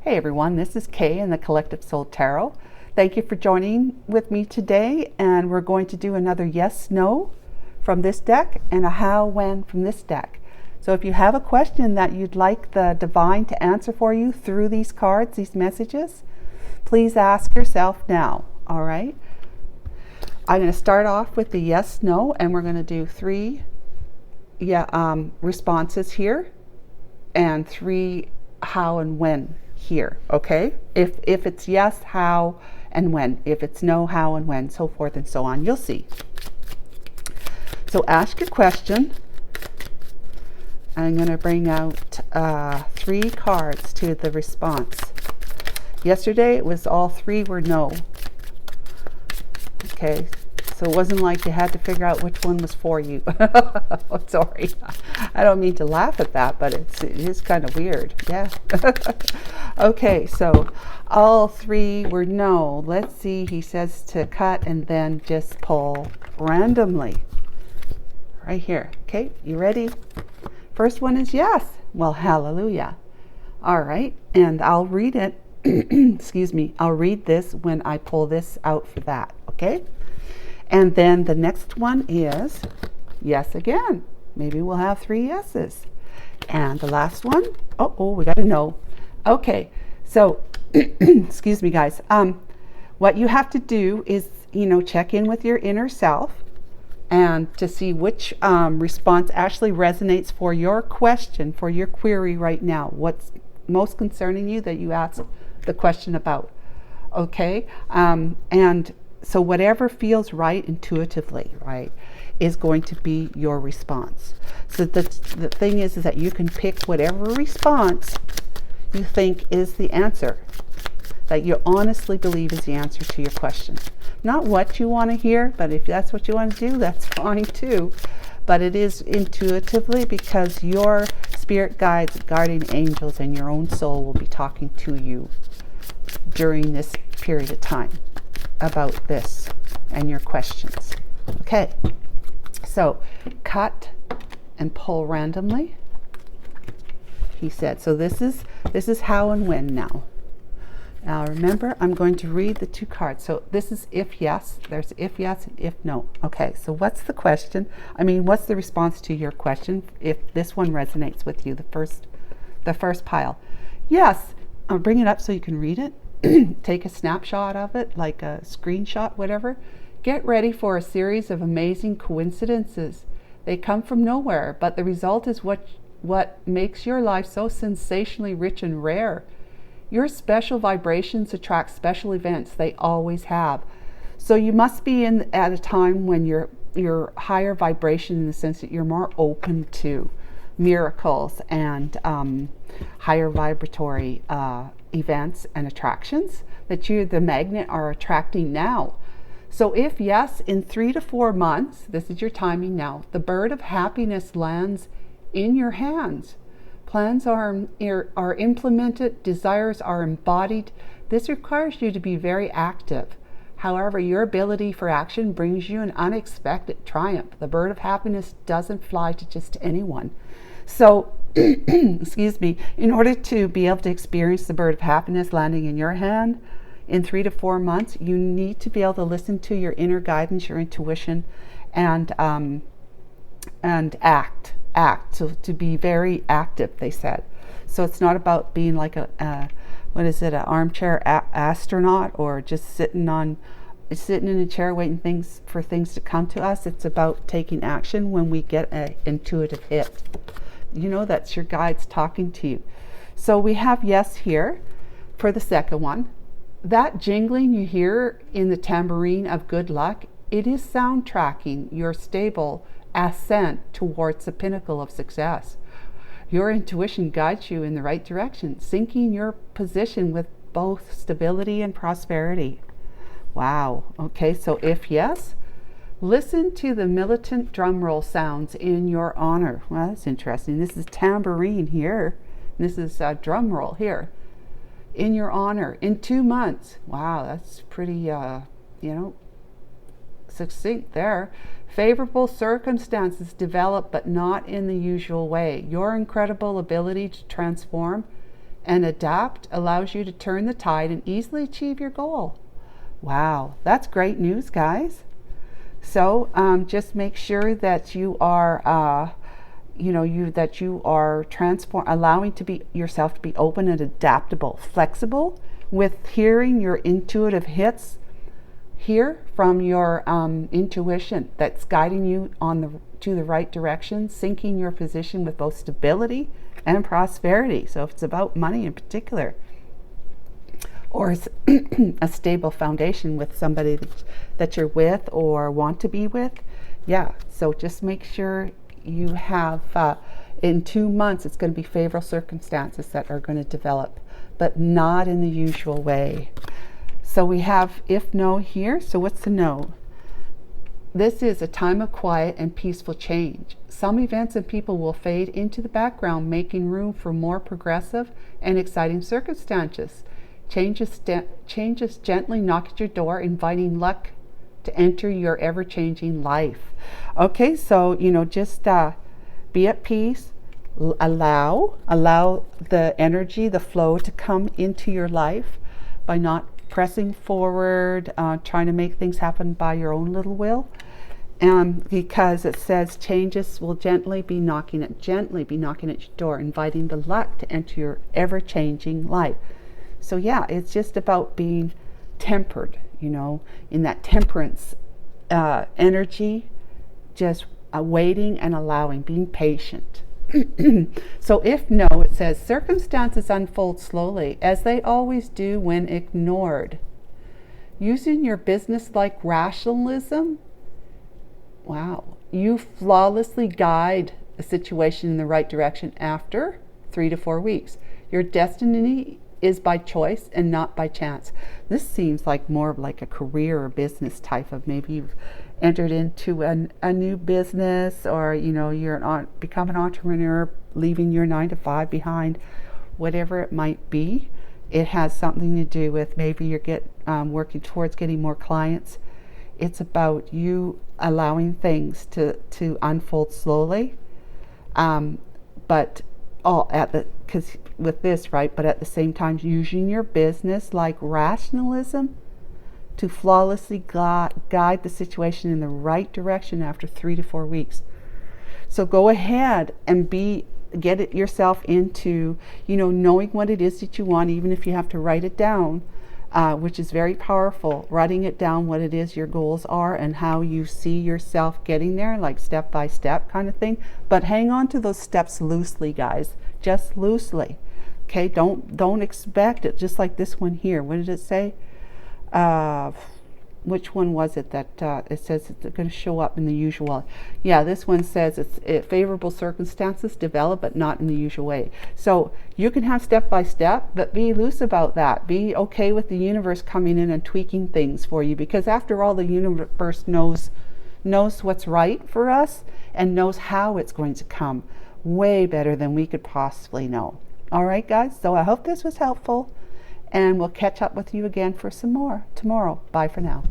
Hey everyone, this is Kay in the Collective Soul Tarot. Thank you for joining with me today, and we're going to do another yes, no from this deck and a how, when from this deck. So if you have a question that you'd like the divine to answer for you through these cards, these messages, please ask yourself now, all right? I'm going to start off with the yes, no, and we're going to do three responses here and three how and when here, okay? If it's yes, how and when. If it's no, how and when, so forth and so on. You'll see. So ask your question. I'm going to bring out three cards to the response. Yesterday it was all three were no. Okay, so it wasn't like you had to figure out which one was for you. Oh, sorry, I don't mean to laugh at that, but it is kind of weird. Yeah. Okay, so all three were no. Let's see, he says to cut and then just pull randomly. Right here. Okay, you ready? First one is yes. Well, hallelujah. All right, and I'll read it. Excuse me. I'll read this when I pull this out for that, okay? And then the next one is yes again. Maybe we'll have three yeses. And the last one, we got a no. Okay, so, excuse me, guys. What you have to do is, check in with your inner self and to see which response actually resonates for your question, for your query right now. What's most concerning you that you ask the question about, okay? And so whatever feels right intuitively, right, is going to be your response. So the thing is that you can pick whatever response you think is the answer, that you honestly believe is the answer to your question. Not what you want to hear, but if that's what you want to do, that's fine too. But it is intuitively, because your spirit guides, guardian angels, and your own soul will be talking to you during this period of time about this and your questions. Okay, so cut and pull randomly, he said. So this is how and when now. Now remember, I'm going to read the two cards. So this is if yes, there's if yes and if no. Okay, so what's the question? What's the response to your question if this one resonates with you, the first pile? Yes, I'll bring it up so you can read it. Take a snapshot of it, like a screenshot, whatever. Get ready for a series of amazing coincidences. They come from nowhere, but the result is what makes your life so sensationally rich and rare. Your special vibrations attract special events. They always have. So you must be at a time when you're higher vibration, in the sense that you're more open to miracles and higher vibratory events and attractions that you, the magnet, are attracting now. So if yes, in 3 to 4 months, this is your timing now, the bird of happiness lands in your hands. Plans are implemented, desires are embodied. This requires you to be very active. However, your ability for action brings you an unexpected triumph. The bird of happiness doesn't fly to just anyone. So, excuse me, in order to be able to experience the bird of happiness landing in your hand in 3 to 4 months, you need to be able to listen to your inner guidance, your intuition, and act. So to be very active, they said. So it's not about being like an armchair astronaut, or just sitting in a chair waiting for things to come to us. It's about taking action when we get an intuitive hit. That's your guides talking to you. So we have yes here for the second one. That jingling you hear in the tambourine of good luck, it is soundtracking your stable ascent towards the pinnacle of success. Your intuition guides you in the right direction, syncing your position with both stability and prosperity. Wow. Okay, so if yes, listen to the militant drum roll sounds in your honor. Well, that's interesting. This is tambourine here. This is drum roll here. In your honor, in 2 months. Wow, that's pretty, succinct there. Favorable circumstances develop, but not in the usual way. Your incredible ability to transform and adapt allows you to turn the tide and easily achieve your goal. Wow, that's great news, guys. So just make sure that you are allowing yourself to be open and adaptable, flexible, with hearing your intuitive hits. Hear from your intuition that's guiding you to the right direction, syncing your position with both stability and prosperity. So if it's about money in particular, or a stable foundation with somebody that you're with or want to be with, yeah. So just make sure you have, in 2 months, it's going to be favorable circumstances that are going to develop, but not in the usual way. So we have if no here. So what's the no? This is a time of quiet and peaceful change. Some events and people will fade into the background, making room for more progressive and exciting circumstances. Changes gently knock at your door, inviting luck to enter your ever-changing life. Okay, so just be at peace. Allow the energy, the flow to come into your life by not pressing forward, trying to make things happen by your own little will. Because it says changes will gently be knocking at your door, inviting the luck to enter your ever-changing life. So yeah, it's just about being tempered, in that temperance energy, just waiting and allowing, being patient. So if no, it says circumstances unfold slowly, as they always do when ignored. Using your business-like rationalism, wow, you flawlessly guide a situation in the right direction after 3 to 4 weeks. Your destiny is by choice and not by chance. This seems like more of like a career or business type of, maybe you've entered into a new business, or you're become an entrepreneur, leaving your 9 to 5 behind, whatever it might be. It has something to do with maybe you're working towards getting more clients. It's about you allowing things to unfold slowly, but because with this, right, but at the same time using your business like rationalism to flawlessly guide the situation in the right direction after 3 to 4 weeks. So go ahead and get it yourself into, knowing what it is that you want, even if you have to write it down, which is very powerful, writing it down, what it is your goals are and how you see yourself getting there, like step by step kind of thing. But hang on to those steps loosely, guys, just loosely. Okay, don't expect it, just like this one here. What did it say? Which one was it that it says it's going to show up in the usual? Yeah, this one says it's favorable circumstances develop, but not in the usual way. So you can have step by step, but be loose about that. Be okay with the universe coming in and tweaking things for you, because after all, the universe knows what's right for us and knows how it's going to come way better than we could possibly know. All right, guys, so I hope this was helpful, and we'll catch up with you again for some more tomorrow. Bye for now.